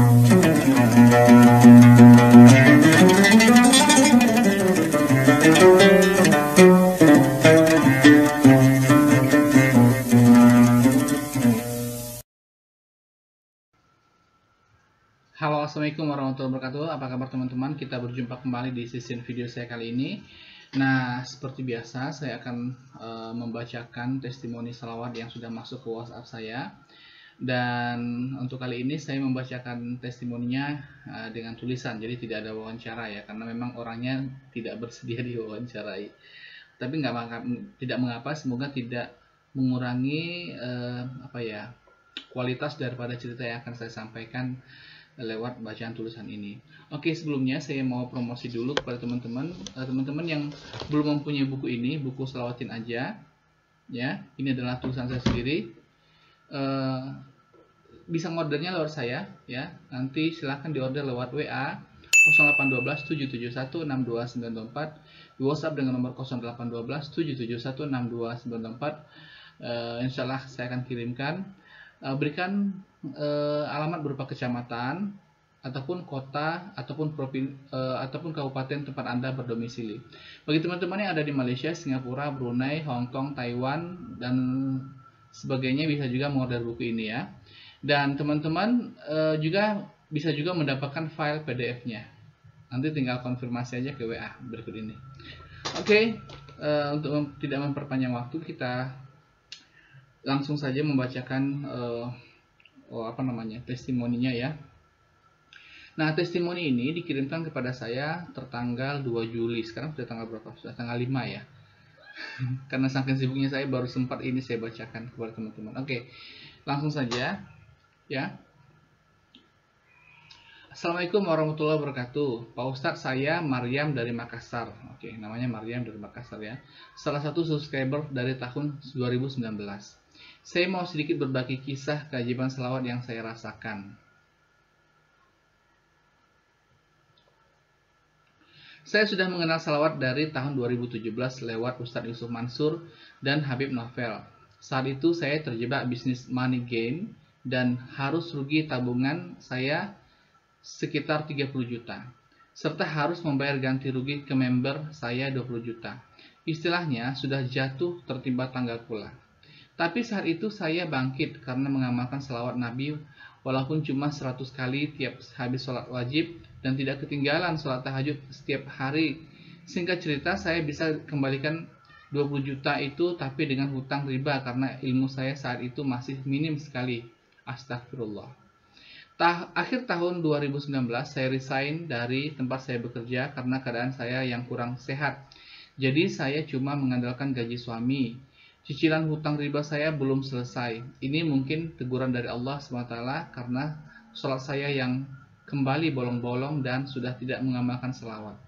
Halo, assalamualaikum warahmatullahi wabarakatuh. Apa kabar teman-teman? Kita berjumpa kembali di sesi video saya kali ini. Nah, seperti biasa saya akan membacakan testimoni salawat yang sudah masuk ke WhatsApp saya. Dan untuk kali ini saya membacakan testimoninya dengan tulisan, jadi tidak ada wawancara ya, karena memang orangnya tidak bersedia diwawancarai. Tapi tidak mengapa, semoga tidak mengurangi kualitas daripada cerita yang akan saya sampaikan lewat bacaan tulisan ini. Oke, sebelumnya saya mau promosi dulu kepada teman-teman yang belum mempunyai buku ini, buku Selawatin Aja ya. Ini adalah tulisan saya sendiri. Bisa ngordernya lewat saya ya. Nanti silahkan diorder lewat WA 0812 771 6294, di WhatsApp dengan nomor 0812 771 6294. Insyaallah saya akan kirimkan. Berikan alamat berupa kecamatan ataupun kota ataupun ataupun kabupaten tempat Anda berdomisili. Bagi teman-teman yang ada di Malaysia, Singapura, Brunei, Hong Kong, Taiwan dan sebagainya, bisa juga mengorder buku ini ya. Dan teman-teman juga bisa juga mendapatkan file PDF-nya. Nanti tinggal konfirmasi aja ke WA berikut ini. Oke, untuk tidak memperpanjang waktu, kita langsung saja membacakan testimoninya ya. Nah, testimoni ini dikirimkan kepada saya tertanggal 2 Juli. Sekarang sudah tanggal berapa? Sudah tanggal 5 ya. Karena saking sibuknya saya baru sempat ini saya bacakan kepada teman-teman. Oke, langsung saja ya. Assalamualaikum warahmatullahi wabarakatuh. Pak Ustadz, saya Maryam dari Makassar. Oke, namanya Maryam dari Makassar ya. Salah satu subscriber dari tahun 2019. Saya mau sedikit berbagi kisah keajaiban selawat yang saya rasakan. Saya sudah mengenal salawat dari tahun 2017 lewat Ustadz Yusuf Mansur dan Habib Novel. Saat itu saya terjebak bisnis money game dan harus rugi tabungan saya sekitar 30 juta. Serta harus membayar ganti rugi ke member saya 20 juta. Istilahnya sudah jatuh tertimpa tangga pula. Tapi saat itu saya bangkit karena mengamalkan selawat Nabi walaupun cuma 100 kali tiap habis sholat wajib dan tidak ketinggalan sholat tahajud setiap hari. Singkat cerita, saya bisa kembalikan 20 juta itu tapi dengan hutang riba karena ilmu saya saat itu masih minim sekali. Astagfirullah. Akhir tahun 2019 saya resign dari tempat saya bekerja karena keadaan saya yang kurang sehat. Jadi saya cuma mengandalkan gaji suami. Cicilan hutang riba saya belum selesai. Ini mungkin teguran dari Allah SWT karena sholat saya yang kembali bolong-bolong dan sudah tidak mengamalkan selawat.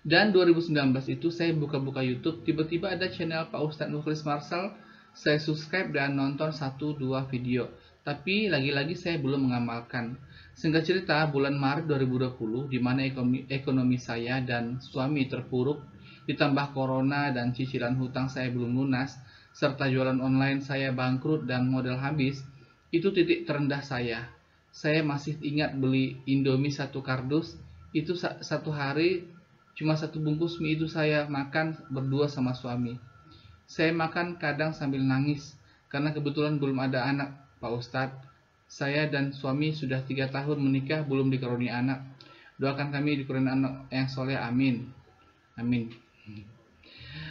Dan 2019 itu saya buka-buka YouTube, tiba-tiba ada channel Pak Ustadz Mukhlis Marsal. Saya subscribe dan nonton 1-2 video. Tapi lagi-lagi saya belum mengamalkan. Singkat cerita, bulan Maret 2020, di mana ekonomi saya dan suami terpuruk, ditambah corona dan cicilan hutang saya belum lunas, serta jualan online saya bangkrut dan modal habis, itu titik terendah saya. Saya masih ingat beli Indomie 1 kardus, itu satu hari cuma 1 bungkus mie itu saya makan berdua sama suami. Saya makan kadang sambil nangis, karena kebetulan belum ada anak, Pak Ustadz. Saya dan suami sudah 3 tahun menikah, belum dikaruniai anak. Doakan kami dikaruniai anak yang soleh, amin. Amin.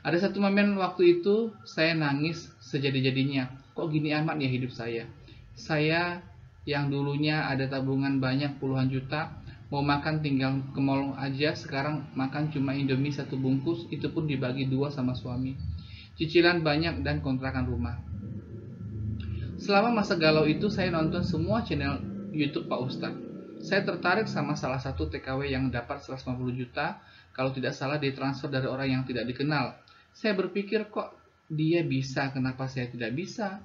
Ada satu momen waktu itu saya nangis sejadi-jadinya. Kok gini amat ya hidup saya? Saya yang dulunya ada tabungan banyak puluhan juta, mau makan tinggal ke mall aja, sekarang makan cuma Indomie 1 bungkus, itu pun dibagi 2 sama suami. Cicilan banyak dan kontrakan rumah. Selama masa galau itu saya nonton semua channel YouTube Pak Ustadz. Saya tertarik sama salah satu TKW yang dapat 150 juta, kalau tidak salah ditransfer dari orang yang tidak dikenal. Saya berpikir, kok dia bisa, kenapa saya tidak bisa?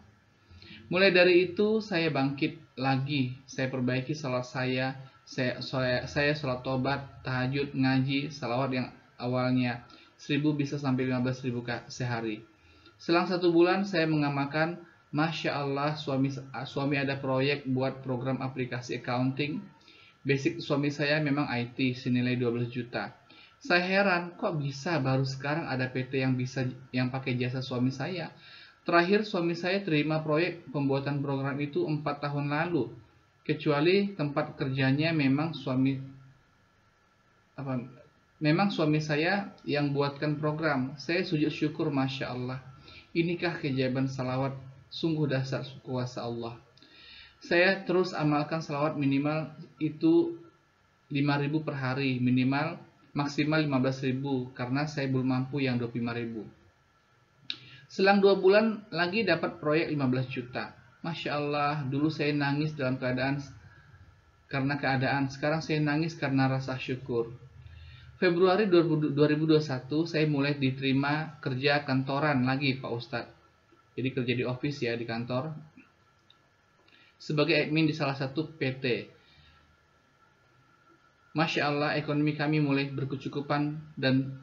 Mulai dari itu saya bangkit lagi. Saya perbaiki salat saya sholat tobat, tahajud, ngaji, salawat yang awalnya 1000 bisa sampai 15.000 sehari. Selang 1 bulan saya mengamalkan Masya Allah, suami ada proyek buat program aplikasi accounting. Basic suami saya memang IT, senilai 12 juta. Saya heran, kok bisa baru sekarang ada PT yang pakai jasa suami saya. Terakhir suami saya terima proyek pembuatan program itu 4 tahun lalu. Kecuali tempat kerjanya memang suami saya yang buatkan program. Saya sujud syukur, Masya Allah. Inikah keajaiban salawat, sungguh dasar kuasa Allah. Saya terus amalkan salawat minimal itu 5.000 per hari, maksimal 15.000, karena saya belum mampu yang 25.000. Selang 2 bulan lagi dapat proyek 15 juta. Masya Allah, dulu saya nangis karena keadaan, sekarang saya nangis karena rasa syukur. Februari 2021 saya mulai diterima kerja kantoran lagi Pak Ustadz. Jadi kerja di office ya, di kantor, sebagai admin di salah satu PT. Masya Allah, ekonomi kami mulai berkecukupan, dan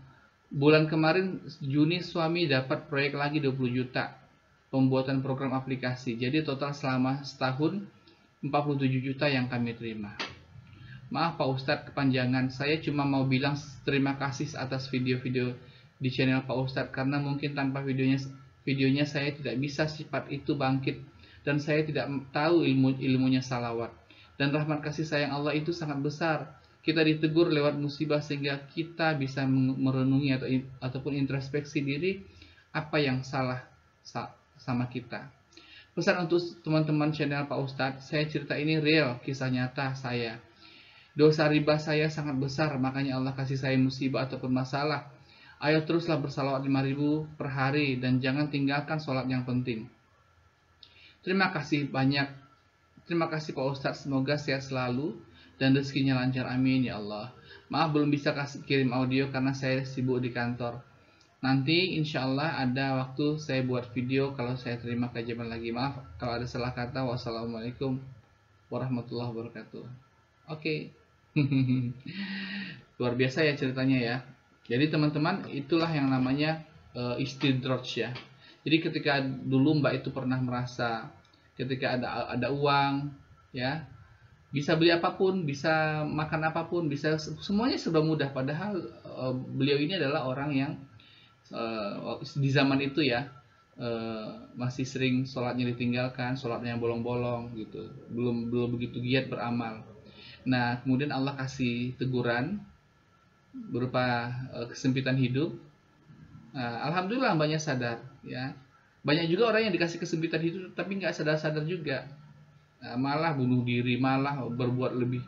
bulan kemarin Juni suami dapat proyek lagi 20 juta pembuatan program aplikasi. Jadi total selama setahun 47 juta yang kami terima. Maaf Pak Ustadz kepanjangan, saya cuma mau bilang terima kasih atas video-video di channel Pak Ustadz, karena mungkin tanpa videonya saya tidak bisa sifat itu bangkit, dan saya tidak tahu ilmunya salawat. Dan rahmat kasih sayang Allah itu sangat besar. Kita ditegur lewat musibah sehingga kita bisa merenungi ataupun introspeksi diri apa yang salah sama kita. Pesan untuk teman-teman channel Pak Ustadz, saya cerita ini real, kisah nyata saya. Dosa riba saya sangat besar, makanya Allah kasih saya musibah ataupun masalah. Ayo teruslah bersalawat 5.000 per hari, dan jangan tinggalkan sholat yang penting. Terima kasih banyak. Terima kasih Pak Ustadz, semoga sehat selalu dan rezekinya lancar, amin ya Allah. Maaf belum bisa kirim audio karena saya sibuk di kantor. Nanti insya Allah ada waktu saya buat video kalau saya terima keajaiban lagi. Maaf kalau ada salah kata. Wassalamualaikum warahmatullahi wabarakatuh. Oke. Luar biasa ya ceritanya ya. Jadi teman-teman, itulah yang namanya istidraj ya. Jadi ketika dulu Mbak itu pernah merasa ketika ada uang ya, bisa beli apapun, bisa makan apapun, bisa semuanya serba mudah. Padahal beliau ini adalah orang yang di zaman itu ya masih sering sholatnya ditinggalkan, sholatnya bolong-bolong gitu, belum begitu giat beramal. Nah, kemudian Allah kasih teguran berupa kesempitan hidup. Alhamdulillah banyak sadar ya. Banyak juga orang yang dikasih kesempitan hidup tapi nggak sadar-sadar juga. Malah bunuh diri, malah berbuat lebih,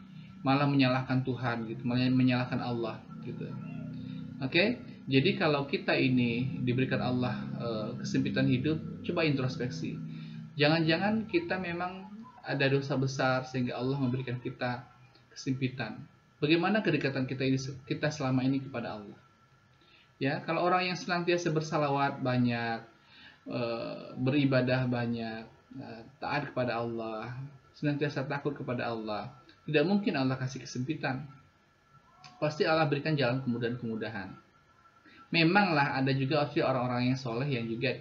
malah menyalahkan Tuhan gitu, malah menyalahkan Allah gitu. Oke? Jadi kalau kita ini diberikan Allah kesempitan hidup, coba introspeksi. Jangan-jangan kita memang ada dosa besar sehingga Allah memberikan kita kesempitan. Bagaimana kedekatan kita selama ini kepada Allah? Ya, kalau orang yang senantiasa bersalawat banyak, beribadah banyak, taat kepada Allah, senantiasa takut kepada Allah, tidak mungkin Allah kasih kesempitan. Pasti Allah berikan jalan kemudahan-kemudahan. Memanglah ada juga orang-orang yang soleh yang juga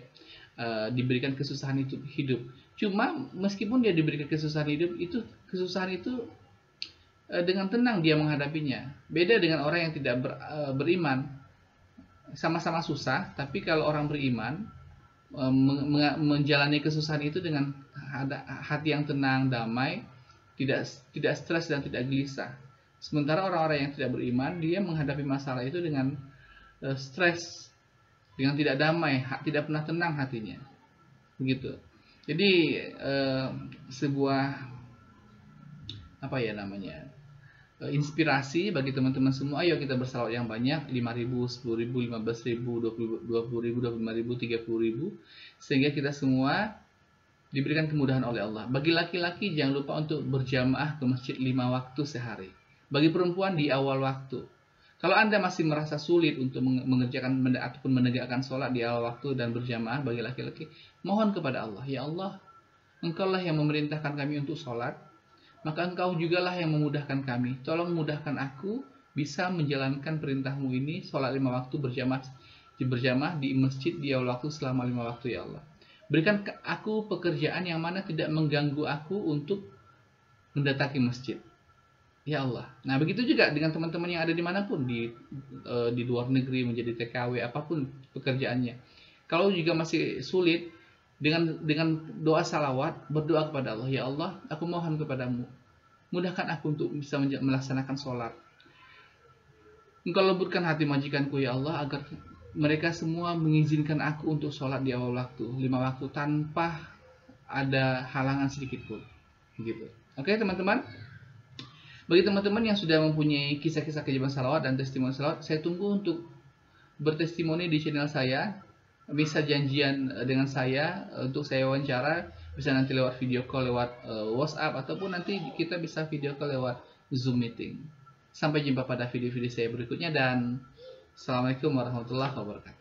diberikan kesusahan hidup. Cuma meskipun dia diberikan kesusahan hidup, kesusahan itu dengan tenang dia menghadapinya. Beda dengan orang yang tidak beriman. Sama-sama susah, tapi kalau orang beriman menjalani kesusahan itu dengan hati yang tenang, damai, tidak stres dan tidak gelisah. Sementara orang-orang yang tidak beriman, dia menghadapi masalah itu dengan stres, dengan tidak damai, tidak pernah tenang hatinya. Begitu. Jadi sebuah inspirasi bagi teman-teman semua. Ayo kita bersalawat yang banyak, 5.000, 10.000, 15.000, 20.000, 25.000, 30.000, sehingga kita semua diberikan kemudahan oleh Allah. Bagi laki-laki jangan lupa untuk berjamaah ke masjid 5 waktu sehari. Bagi perempuan di awal waktu. Kalau Anda masih merasa sulit untuk mengerjakan ataupun menegakkan sholat di awal waktu dan berjamaah bagi laki-laki, mohon kepada Allah, ya Allah, Engkaulah yang memerintahkan kami untuk sholat, maka Engkau jugalah yang memudahkan kami. Tolong mudahkan aku bisa menjalankan perintahmu ini, sholat 5 waktu berjamaah di masjid di awal waktu selama 5 waktu ya Allah. Berikan ke aku pekerjaan yang mana tidak mengganggu aku untuk mendatangi masjid. Ya Allah. Nah, begitu juga dengan teman-teman yang ada dimanapun, di luar negeri, menjadi TKW, apapun pekerjaannya. Kalau juga masih sulit, dengan doa salawat, berdoa kepada Allah, ya Allah, aku mohon kepadamu, mudahkan aku untuk bisa melaksanakan sholat. Engkau leburkan hati majikanku, ya Allah, agar mereka semua mengizinkan aku untuk sholat di awal waktu, 5 waktu, tanpa ada halangan sedikit pun. Gitu. Oke, teman-teman. Bagi teman-teman yang sudah mempunyai kisah-kisah keajaiban salawat dan testimoni salawat, saya tunggu untuk bertestimoni di channel saya. Bisa janjian dengan saya untuk saya wawancara, bisa nanti lewat video call, lewat WhatsApp, ataupun nanti kita bisa video call lewat Zoom meeting. Sampai jumpa pada video-video saya berikutnya, dan Assalamualaikum warahmatullahi wabarakatuh.